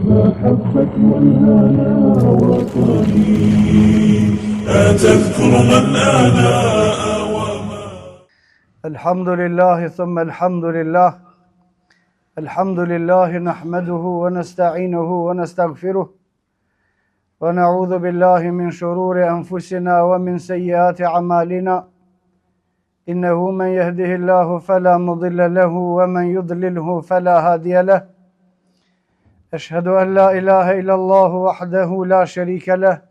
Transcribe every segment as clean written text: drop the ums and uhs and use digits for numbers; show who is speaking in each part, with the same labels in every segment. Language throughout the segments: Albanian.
Speaker 1: محبة والهنا وطني أتذكر من آناء وما.
Speaker 2: الحمد لله ثم الحمد لله. الحمد لله نحمده ونستعينه ونستغفره ونعوذ بالله من شرور أنفسنا ومن سيئات أعمالنا إنه من يهده الله فلا مضل له ومن يضلله فلا هادي له أشهد أن لا إله إلا الله وحده لا شريك له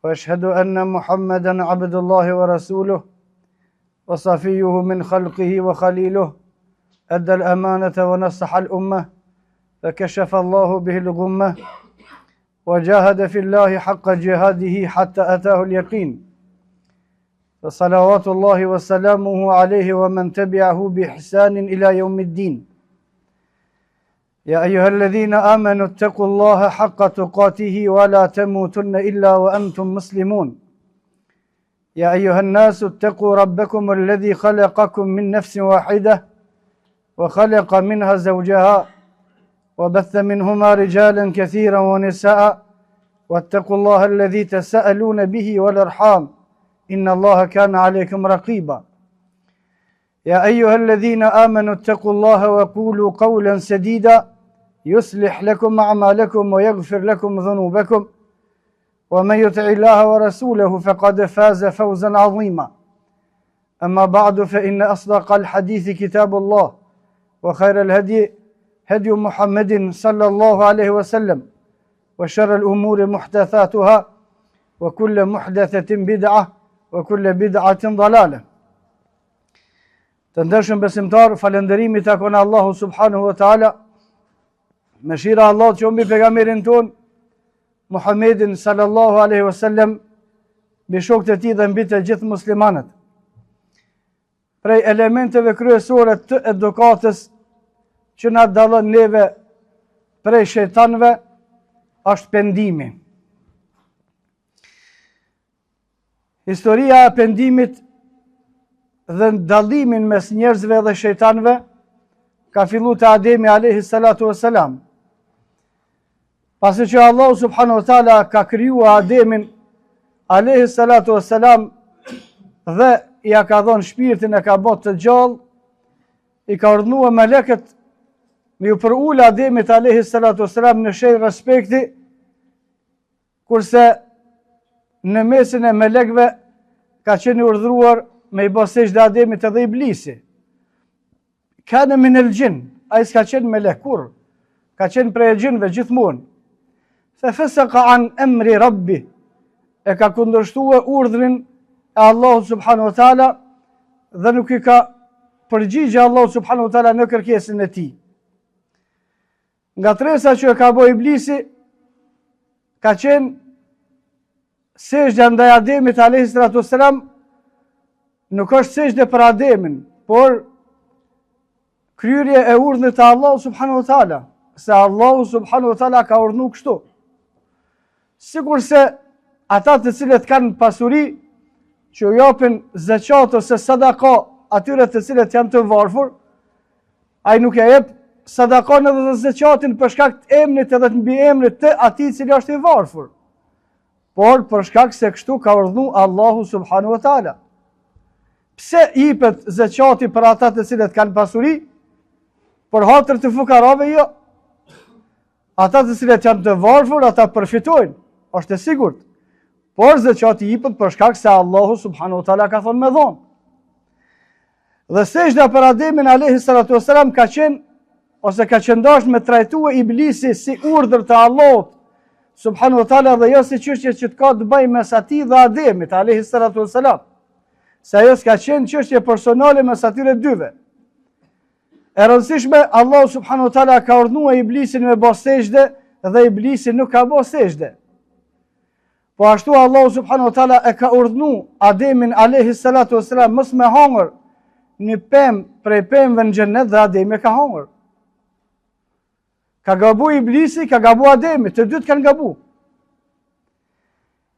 Speaker 2: وأشهد أن محمدا عبد الله ورسوله وصفيه من خلقه وخليله أدى الأمانة ونصح الأمة فكشف الله به الغمة وجاهد في الله حق جهاده حتى أتاه اليقين فصلوات الله وسلامه عليه ومن تبعه بإحسان إلى يوم الدين. يا أيها الذين آمنوا اتقوا الله حق تقاته ولا تموتن إلا وأنتم مسلمون. يا أيها الناس اتقوا ربكم الذي خلقكم من نفس واحدة وخلق منها زوجها وبث منهما رجالا كثيرا ونساء واتقوا الله الذي تساءلون به والأرحام إن الله كان عليكم رقيبا. يا أيها الذين آمنوا اتقوا الله وقولوا قولا سديدا يصلح لكم أعمالكم ويغفر لكم ذنوبكم ومن يطع الله ورسوله فقد فاز فوزا عظيما. أما بعد فإن أصدق الحديث كتاب الله وخير الهدي هدي محمد صلى الله عليه وسلم وشر الأمور محدثاتها وكل محدثة بدعة وكل بدعة ضلالة. Të ndershëm besimtar, falënderimi takon Allahu subhanahu wa taala. Mëshira Allah që mbi pejgamberin ton Muhammedin sallallahu alaihi wasallam, mbi shokët e tij dhe mbi të gjithë muslimanët. Prej elementeve kryesore të edukatës që na dallon neve prej shejtanëve është pendimi. Historia e pendimit dhe dallimin mes njerëzve dhe shejtanëve ka filluar te Ademi alayhi salatu wassalam. Pasi që Allah subhanahu wa taala ka krijuar Ademin alayhi salatu wassalam dhe ja ka dhënë shpirtin e ka bërë të gjallë, i ka urdhëruar melekët me u përul Ademit alayhi salatu wassalam në shenjë respekti, kurse në mesin e melekëve ka qenë urdhëruar me i bë sejdë Ademit edhe Iblisi. Kana min al-jinn, ai s'ka qenë melek kur, ka qenë prej gjinëve gjithmonë. Fa fasaqa an amri rabbi, e ka kundërshtuar urdhrin e Allahut subhanahu wa taala dhe nuk i ka përgjigjë Allahut subhanahu wa taala në kërkesën e tij. Ngatresa që e ka bërë Iblisi ka qenë sejdë ndaj Ademit alayhi salatu wassalam, nuk është sejdë për Ademin, por kryerje e urdhnit të Allahut subhanahu wa taala, se Allahu subhanahu wa taala ka urdhëruar kështu. Sigurisht ata të cilët kanë pasuri që u japin zeqat ose sadaka atyre të cilët janë të varfër, ai nuk e jep sadakon edhe zeqatin për shkak të emrit edhe të mbi emrit të atij i cili është i varfër, por për shkak se kështu ka urdhëruar Allahu subhanahu wa taala. Pse jepet zeqati për ata të cilët kanë pasuri, për hatër të fukarave jo? Ata të cilët janë të varfër, ata përfitojnë, është e sigurt. Por zeqati jepet për shkak se Allahu subhanahu wa taala ka thonë me dhonë. Dhe sejdja për Ademin alayhi salatu wassalam ka qenë ose ka qëndosh me trajtue Iblisi si urdhër të Allahut subhanahu wa taala dhe jo si çështje që të ka të bëjë mes atij dhe Ademit alayhi salatu wassalam. Se ajo s'ka qenë çështje personale mes atyre dyve. E rëndësishme, Allahu subhanahu wa taala ka urdhëruar Iblisin me bë sejdë dhe Iblisi nuk ka bë sejdë. Po ashtu Allahu subhanahu wa taala e ka urdhëruar Ademin alayhi salatu wassalam mos me hangër një pemë prej pemëve në xhenet dhe Ademi ka hangër. Ka gabu Iblisi, ka gabu Ademi, të dytë kanë gabu.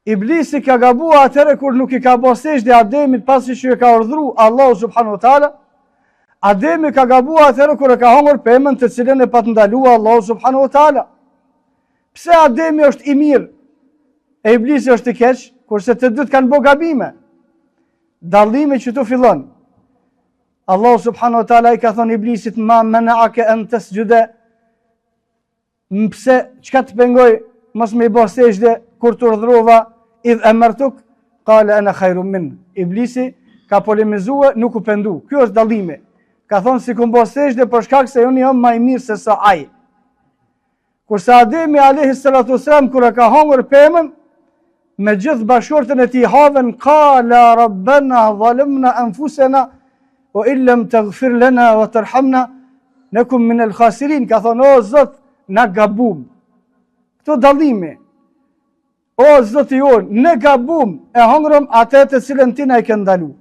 Speaker 2: Iblisi ka gabu atëherë kur nuk i ka bë sejdë Ademit pasi që e ka urdhëruar Allahu subhanahu wa taala. Ademi ka gabuar atëherë kur e ka hongër pemën të cilën e pat ndalua Allahu subhanahu wa taala. Pse Ademi është i mirë e Iblisi është i keq, kurse të dytë kanë bërë gabime? Dallimi që tu fillon. Allahu subhanahu wa taala i ka thonë Iblisit ma mena'ake an tasjuda, pse çka të pengoj mos më i bë sejdë kur të urdhrova idh amartuk qala ana khairun min. Iblisi ka polemizuar, nuk u pendu. Ky është dallimi. Ka thonë si kum bë sejdë për shkak se unë jam më i mirë se sa ai. Kurse Ademi alayhi salatu wasalam kur e ka hongër pemën, me gjithë bashkërtën e tij haven qala rabbana zalimna anfusana wa illam taghfir lana wa tarhamna nakum min al-khasirin. Ka thonë o Zot, na gabum. Këto dallimi. O Zoti jon, ne gabum, e hongrëm atë të cilën ti na e ke ndalu.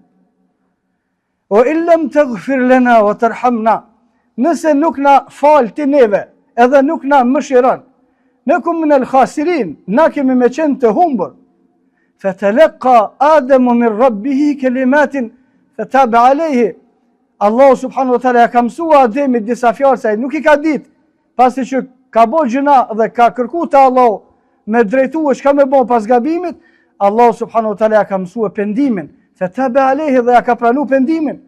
Speaker 2: O illam taghfir lana wa tarhamna. Nëse nuk na fal ti neve, edhe nuk na mëshiron, nakum min al-khasirin, na kemi me qenë të humbur. Fatalaqa Adamu min rabbih kalimatin fataba alayhi. Allahu subhanahu wa taala ka mësua Ademit disa fjalë se ai nuk i ka ditë, pasi që ka bërë gjuna dhe ka kërkuar te Allahu me drejtuar çka më bën pas gabimit, Allahu subhanahu wa taala ka mësua pendimin. Fataba alayhi dhe ja ka pranuar pendimin.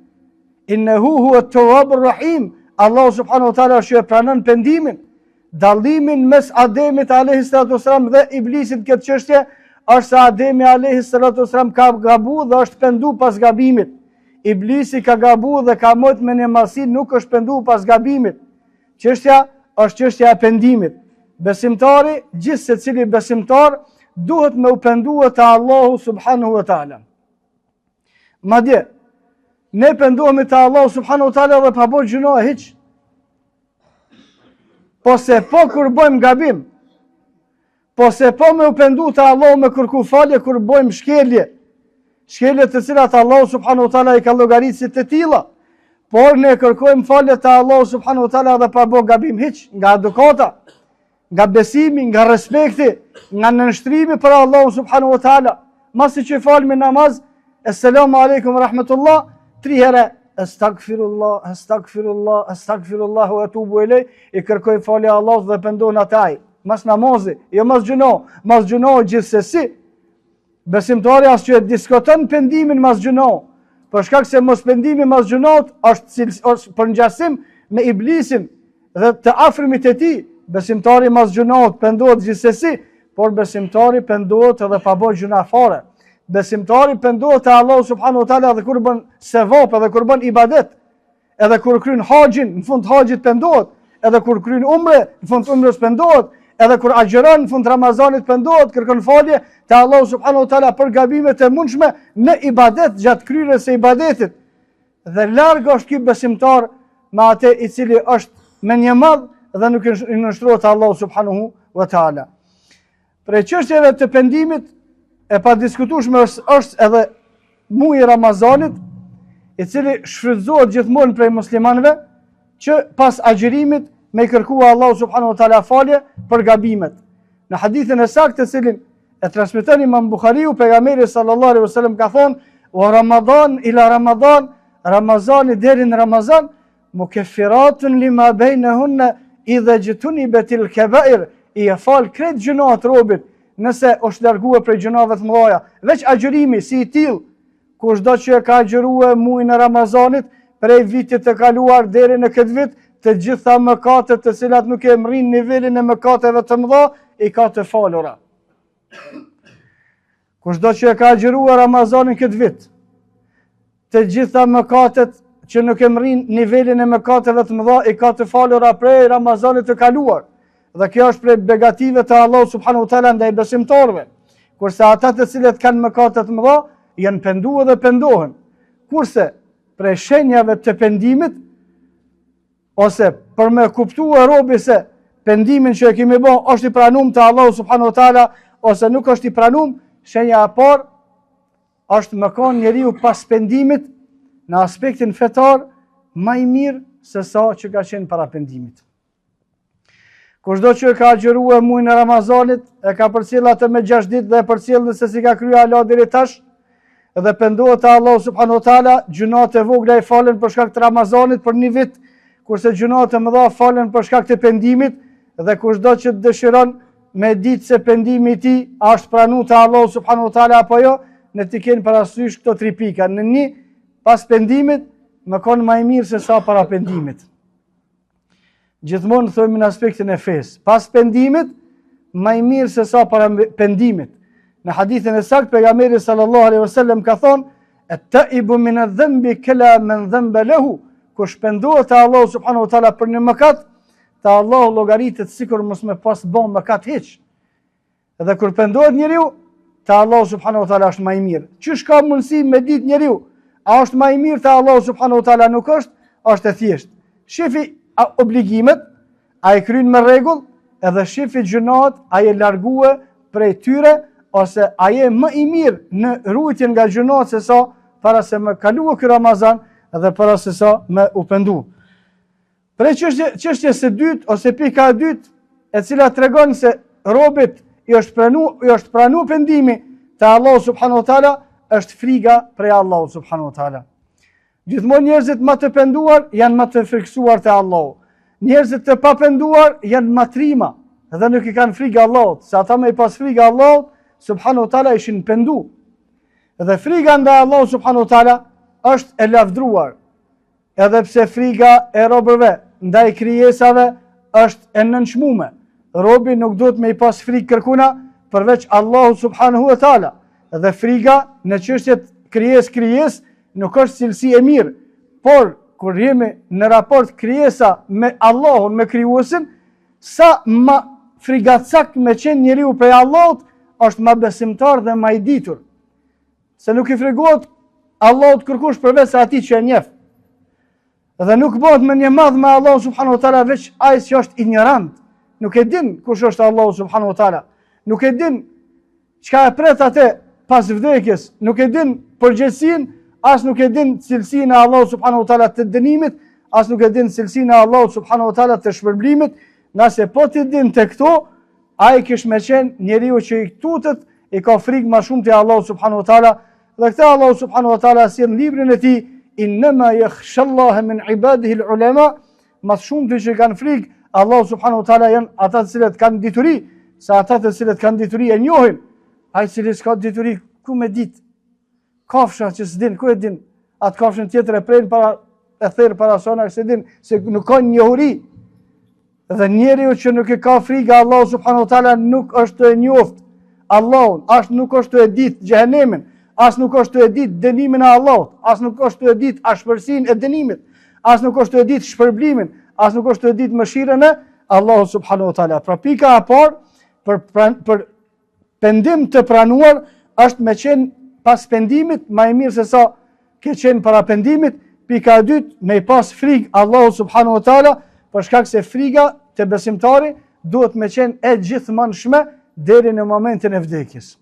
Speaker 2: Innahu huwa at-tawwabur rahim. Allahu subhanahu wa taala që pranon pendimin. Dallimin mes Ademit alayhi salatu wasalam dhe Iblisit këtë çështje është se Ademi alayhi salatu wasalam ka gabu dhe është pendu pas gabimit. Iblisi ka gabu dhe ka mot me nemasi, nuk është pendu pas gabimit. Çështja është çështja e pendimit. Besimtari, gjithë secili besimtar duhet me u pendua te Allahu subhanahu wa taala. Madje ne pendohemi te Allahu subhanahu wa taala dhe pa bërë gjuna hiç. Po se po kur bëjmë gabim, po se po me u pendu te Allahu me kërku falje kur bëjmë shkelje të cilat Allahu subhanahu wa taala i ka llogaritësit të tilla. Por ne kërkojmë falje te Allahu subhanahu wa taala dhe pa bërë gabim hiç, nga edukata, nga besimi, nga respekti, nga nënshtrimi për Allahu subhanahu wa taala. Masi që falmi namaz, assalamu alaikum wa rahmatullah, 3 herë Astagfirullah, astagfirullah, astagfirullah wa atubu ilej, i kërkoj falje Allahut dhe pendohen ataj. Mas namazi, jo mas gjuno, mas gjuno gjithsesi. Besimtari as që diskuton pendimin mas gjuno, për shkak se mos pendimi mas gjunot është për ngjasim me Iblisin dhe të afërmit e tij. Besimtari mas gjunot pendohet gjithsesi, por besimtari pendohet edhe pa bërë gjuna fare. Besimtari pendohet te Allahu subhanahu wa taala edhe kur bën sevap, edhe kur bën ibadet, edhe kur kryen haxhin, në fund haxhit pendohet, edhe kur kryen umre, në fund umrës pendohet, edhe kur agjeron, në fund Ramazanit pendohet, kërkon falje te Allahu subhanahu wa taala për gabimet e mundshme në ibadet gjatë kryerjes së ibadetit. Dhe larg është ky besimtar me atë i cili është me një madh dhe nuk i nështrohet Allahu subhanahu wa taala. Për çështjeve të pendimit e pa diskutueshme është edhe muaji i Ramazanit, i cili shfrytëzohet gjithmonë prej muslimanëve që pas agjerimit me kërkua Allahu subhanahu wa taala falje për gabimet. Në hadithin e saktë të cilin e transmeton Imam Buhariu, pejgamberi sallallahu alaihi wasallam ka thonë: "Wa Ramadan ila Ramadan", Ramazani deri në Ramazan, mukeffiratun lima bainahunna idha jtunibatil kaba'ir, i fal krejt gjunat robit nëse është larguar prej gjunave të mëdha. Veç agjërimi si i tillë, kushdo që e ka agjëruar muajin e Ramazanit prej vitit të kaluar deri në këtë vit, të gjitha mëkatet të cilat nuk e mrin nivelin e mëkateve të mëdha, i ka të falura. Kushdo që e ka agjëruar Ramazanin këtë vit, të gjitha mëkatet që nuk e mrin nivelin e mëkateve të mëdha, i ka të falura prej Ramazanit të kaluar. Dhe kjo është prej begative të Allahu subhanahu wa taala ndaj besimtarëve. Kurse ata të cilët kanë mëkate të mëdha janë penduar dhe pendohen. Kurse prej shenjave të pendimit, ose për me kuptuar robi se pendimin që e kemi bën është i pranuar te Allahu subhanahu wa taala ose nuk është i pranuar, shenja e parë është më kanë njeriu pas pendimit në aspektin fetar më i mirë se sa që ka qenë para pendimit. Kushdo që ka agjëruar muajin e Ramazanit, e ka përcjell atë me 6 ditë dhe e përcjell nëse si ka kryer ala deri tash, dhe pendohet te Allahu subhanahu wa taala, gjunat e vogla i falen për shkak të Ramazanit për një vit, kurse gjunat e mëdha falen për shkak të pendimit, dhe kushdo që dëshiron me ditë se pendimi i tij është pranuar te Allahu subhanahu wa taala apo jo, ne të kenë parasysh këto 3 pika. Në një, pas pendimit, më konë më i mirë se sa para pendimit. Gjithmonë thojmë në aspektin e fesë. Pas pendimit, më i mirë se sa para pendimit. Në hadithin e saktë pejgamberi sallallahu alaihi wasallam ka thonë: "At-ta'ibu min adh-dhanbi kala man dhanba lahu." Kush pendohet te Allahu subhanahu wa taala për një mëkat, te Allahu llogaritet sikur mos më pas bën mëkat hiç. Edhe kur pendohet njeriu, te Allahu subhanahu wa taala është më i mirë. Çish ka mundësi me ditë njeriu, a është më i mirë te Allahu subhanahu wa taala? Nuk është e thjeshtë. Shifi obligimet, a i kryen me rregull, edhe shifi gjunat, a i largue prej tyre, ose a je më i mirë në rujtjen nga gjunat se sa para se me kaluë ky Ramazan edhe para se sa me u pendu. Prej çështjes së dytë ose pika e dytë, e cila tregon se robit i është pranu pendimi te Allahu subhanahu wa taala, është friga prej Allahu subhanahu wa taala. Gjithmonë njerëzit më të penduar janë më të frikësuar te Allahu. Njerëzit të pa penduar janë më trima, edhe nuk i kanë frikë Allahut, se ata me i pas frikë Allahut subhanahu wa taala ishin pendu. Dhe friga ndaj Allahut subhanahu wa taala është e lavdruar. Edhe pse friga e robërve ndaj krijesave është e nënçmuar. Robi nuk duhet me i pas frikë kërkuna përveç Allahu subhanahu wa taala. Dhe friga në çështjet krijes nuk është cilësi e mirë, por kur jemi në raport krijesa me Allahun, me krijuesin, sa më frigacak me qenë njeriu prej Allahut, është më besimtar dhe më i ditur. Se nuk i frigohet Allahut kërkush përveç se atij që e njeh. Dhe nuk bëhet më një madh me Allahun subhanahu wa taala veç ai që është ignorant. Nuk e din kush është Allahu subhanahu wa taala. Nuk e din çka e pret atë pas vdekjes, nuk e din përgjegjësinë, as nuk e din cilësinë e Allahut subhanahu wa taala të dënimit, as nuk e din cilësinë e Allahut subhanahu wa taala të shpërblimit. Nëse po ti din të këto, ai kish me qenë njeriu që i tutet, i ka frikë më shumë te Allahu subhanahu wa taala. Dhe këtë Allahu subhanahu wa taala si në librin e tij, innama yakhshallaha min ibadihi al-ulama, më shumë të që kanë frikë Allahu subhanahu wa taala janë ata të cilët kanë dituri, sa ata të cilët kanë dituri e njohin. Ai i cili s'ka dituri, ku me ditë? Kafsha që s'din, ku e din? Atë kafshën tjetër e prejnë e therë para sona, se din, se nuk ka njohuri. Dhe njeriu që nuk e ka frikë Allahu subhanahu wa taala nuk është e njoft Allahun, as nuk është e ditë xhehenemin, as nuk është e ditë dënimin e Allahut, as nuk është e ditë ashpërsinë e dënimit, as nuk është e ditë shpërblimin, as nuk është e ditë mëshirën e Allahut subhanahu wa taala. Pra pika e parë për pendim të pranuar është me qenë pas pendimit më i mirë se sa ke qenë para pendimit. Pika e dytë, me i pas frikë Allahu subhanahu wa taala, për shkak se friga te besimtari duhet me qenë e gjithmonë deri në momentin e vdekjes.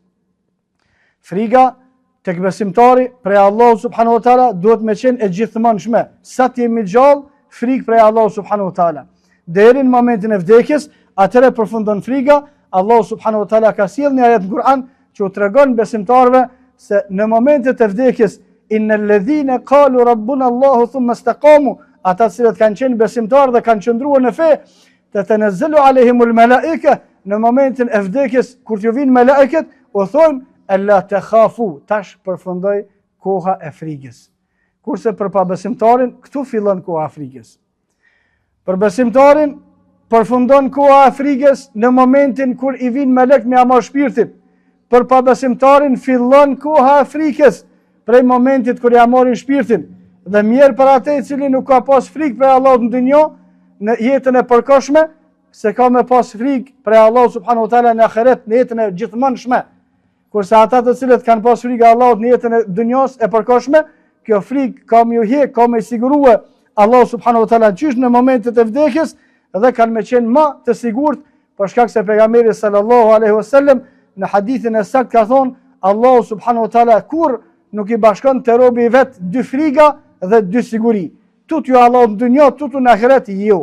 Speaker 2: Friga tek besimtari prej Allahu subhanahu wa taala duhet me qenë e gjithmonë sa të jemi gjallë, frikë prej Allahu subhanahu wa taala. Deri në momentin e vdekjes, atëre përfundon friga. Allahu subhanahu wa taala ka sjellë një ajet në Kur'an që u tregon besimtarëve se në momentet e vdekjes, innal ladhina qalu rabbuna Allahu thumma istaqamu, ata cilët kanë qenë besimtarë dhe kanë qëndruar në fe, tatanazzalu alehimul malaika, në momentin e vdekjes kur t'ju vinë melekët, u thonë alla takhafu, tash përfundoi koha e frikës. Kurse për pabesimtarin këtu fillon koha e frikës. Për besimtarin përfundon koha e frikës në momentin kur i vin melek me ama shpirtin. Për pabesimtarin fillon koha e frikës prej momentit kur ja marrin shpirtin. Dhe mirë për atë i cili nuk ka pas frikë prej Allahut në dunjë, në jetën e përkohshme, se ka me pas frikë prej Allahut subhanahu wa taala në ahiret, në jetën e gjithmonë. Kurse ata të cilët kanë pas frikë Allahut në jetën e dunjos e përkohshme, kjo frikë ka më uhje, ka më sigurue Allahu subhanahu wa taala qysh në momentet e vdekjes dhe kanë me qenë më të sigurt, për shkak se pejgamberi sallallahu alaihi wasallam në hadithin e saktë ka thonë, Allahu subhanahu wa taala kur nuk i bashkon te robi i vet dy friga dhe dy siguri. Tut ju Allahu në dunjë, tutu në ahiret ju.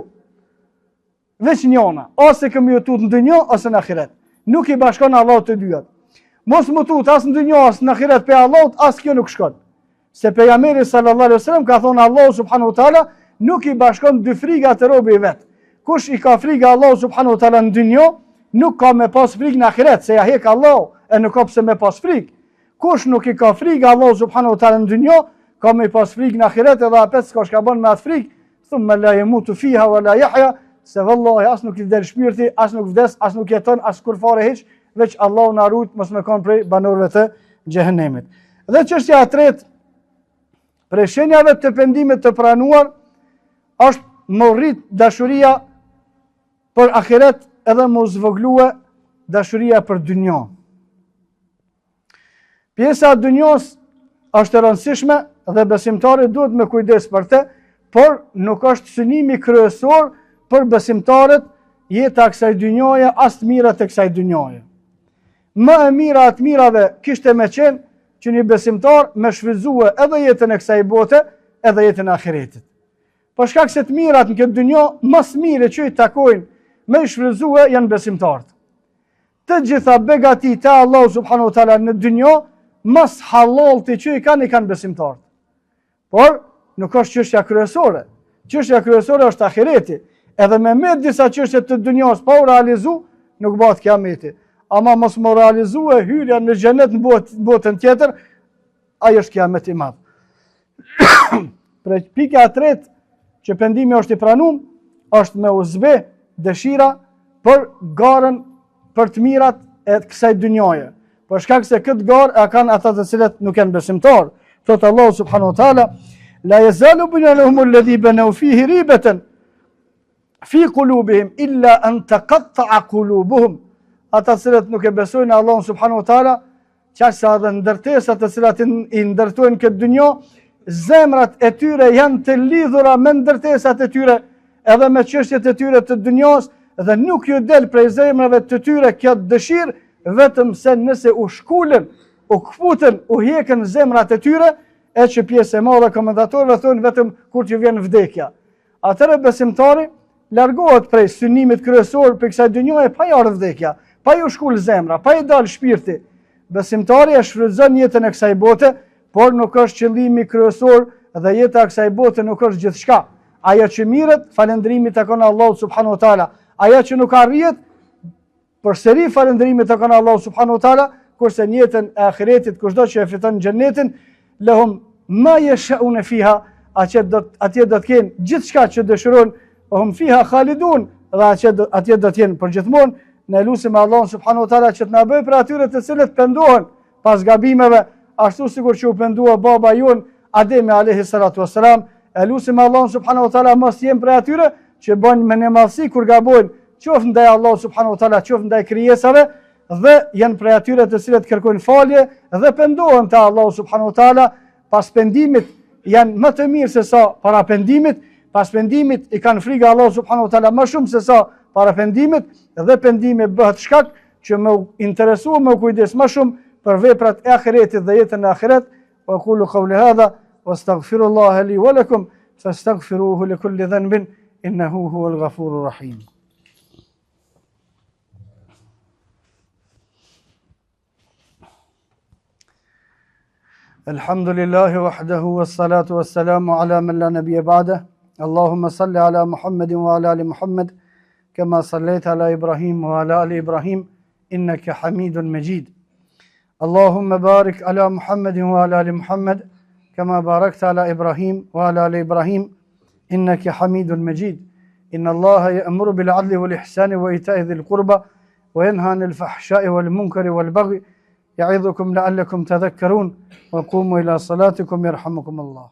Speaker 2: Veç njëna, ose kemi ju tut në dunjë ose në ahiret. Nuk i bashkon Allahu të dyat. Mos më tut as në dynjë as në ahiret pe Allahut, as kjo nuk shkon. Se pejgamberi sallallahu alaihi wasallam ka thonë Allahu subhanahu wa taala nuk i bashkon dy friga të robëve vet. Kush i ka frikë Allahu subhanahu wa taala në dynjë, nuk ka me pas frikë në ahiret, se ja hek Allahu e nuk ka pse me pas frikë. Kush nuk i ka frikë Allahu subhanahu wa taala në dynjë, ka me pas frikë në ahiret edhe apet s'ka shka bën me atë frikë, thumma la yamutu fiha wala yahya, se vallahi as nuk i del shpirti, as nuk vdes, as nuk jeton, as kur fare hiç, veç Allahu na rujt mos me kon prej banorëve të xhehenemit. Dhe çështja e tretë, prej shenjave të pendimit të pranuar, është më rrit dashuria për ahiret edhe më zvoglue dashuria për dynjë. Pjesa e dynjës është e rëndësishme dhe besimtari duhet me kujdes për të, por nuk është synimi kryesor për besimtarët jeta e kësaj dynjoje as të mirat e kësaj dynjoje. Më e mira atë mirave kishte me qenë që një besimtar me shfrytëzue edhe jetën e kësaj bote, edhe jetën e ahiretit. Për shkak se të mirat në këtë dynjë, më së miri që i takojnë me shfrytëzue janë besimtarët. Të gjitha begatit të Allahu subhanahu wa taala në dynjë, mas hallalti që i kanë besimtarët. Por nuk është çështja kryesore. Çështja kryesore është ahireti. Edhe me disa çështje të dynjës pa u realizu, nuk bëhet kiameti. Ama mos më realizue hyrja në xhenet në botën tjetër, ai është kiamet i madh. Për pika e tretë që pendimi është i pranuar, është me uzbe dëshira për garën për të mirat e kësaj dynjoje. Për shkak se këtë garë e kanë ata të cilët nuk janë besimtar. Thot Allahu subhanahu wa taala: "La yazalu bunyanuhum alladhi banaw fihi ribatan fi qulubihim illa an taqatta'a qulubuhum." Ata cilët nuk e besojnë Allahun subhanahu wa taala, qaq sa edhe ndërtesat të cilat i ndërtojnë këtë dynjë, zemrat e tyre janë të lidhura me ndërtesat e tyre, edhe me çështjet e tyre të dynjës, dhe nuk ju del prej zemrave të tyre kjo dëshirë, vetëm se nëse u shkullën, u kputën, u hjekën zemrat e tyre, e që pjesë e madhe komentatorëve thonë vetëm kur që vjen vdekja. Atëherë besimtari largohet prej synimit kryesor për kësaj dynjoje pa i ardhur vdekja, pa i u shkull zemra, pa i dal shpirti. Besimtari e shfrytëzon jetën e kësaj bote, por nuk është qëllimi kryesor dhe jeta e kësaj bote nuk është gjithçka. Ajo që mirët, falëndrimi tek Allahu subhanahu wa taala. Ajo që nuk arrihet, përsëri falëndrimi tek Allahu subhanahu wa taala, kurse në jetën e ahiretit kushdo që e fiton xhenetin, lahum ma yasha'un fiha, atje do të kenë gjithçka që dëshirojnë, hum fiha khalidun, dhe atje do të jenë përgjithmonë. Ne lutim Allahun subhanahu wa taala që të na bëjë për atyre të cilët pendohen pas gabimeve, ashtu sikur që u pendua baba jon Ademi alayhi salatu wassalam. E lutim Allahun subhanahu wa taala mos jem për atyre që bën me nemallsi kur gabojnë, qoftë ndaj Allahut subhanahu wa taala, qoftë ndaj krijesave, dhe janë prej atyre të cilët kërkojnë falje dhe pendohen te Allahu subhanahu wa taala. Pas pendimit janë më të mirë se sa para pendimit. Pas pendimit i kanë frikë Allahu subhanahu wa taala më shumë se sa para pendimit, dhe pendimi bëhet shkak që më interesuar më kujdes më shumë për veprat e ahiretit dhe jetën e ahiret. Wa qulu qawli hadha wastaghfirullaha li wa lakum fastaghfiruhu li kulli dhanbin innahu huwal ghafurur rahim. Alhamdulillahi wahdahu wassalatu wassalamu ala man la nabiyya ba'dah. Allahumma salli ala Muhammadin wa ala ali Muhammad كما صليت على إبراهيم وعلى آل إبراهيم إنك حميد مجيد. اللهم بارك على محمد وعلى آل محمد كما باركت على إبراهيم وعلى آل إبراهيم إنك حميد مجيد. إن الله يأمر بالعدل والإحسان وإيتاء ذي القربى وينهى عن الفحشاء والمنكر والبغي يعظكم لعلكم تذكرون وقوموا إلى صلاتكم يرحمكم الله.